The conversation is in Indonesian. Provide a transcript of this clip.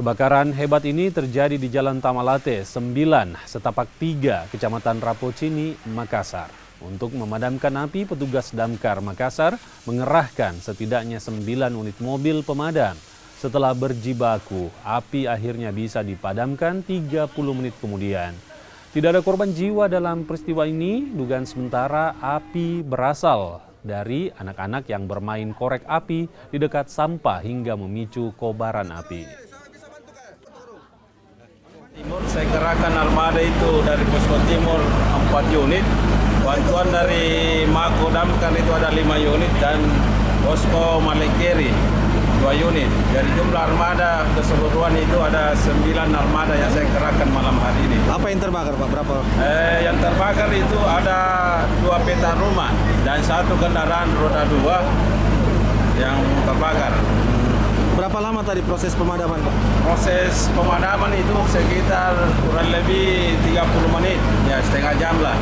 Kebakaran hebat ini terjadi di Jalan Tamalate 9, Setapak 3, Kecamatan Rapocini, Makassar. Untuk memadamkan api, petugas Damkar Makassar mengerahkan setidaknya 9 unit mobil pemadam. Setelah berjibaku, api akhirnya bisa dipadamkan 30 menit kemudian. Tidak ada korban jiwa dalam peristiwa ini. Dugaan sementara api berasal dari anak-anak yang bermain korek api di dekat sampah hingga memicu kobaran api. Timur, saya kerahkan armada itu dari Posko Timur 4 unit, bantuan dari Mako Damkar itu ada 5 unit, dan Posko Malekeri 2 unit. Dari jumlah armada keseluruhan itu ada 9 armada yang saya kerahkan malam hari ini. Apa yang terbakar, Pak? Berapa? Yang terbakar itu ada 2 petak rumah dan 1 kendaraan roda 2 yang terbakar. Berapa lama tadi proses pemadaman, Pak? Proses pemadaman itu sekitar kurang lebih 30 menit, ya setengah jam lah.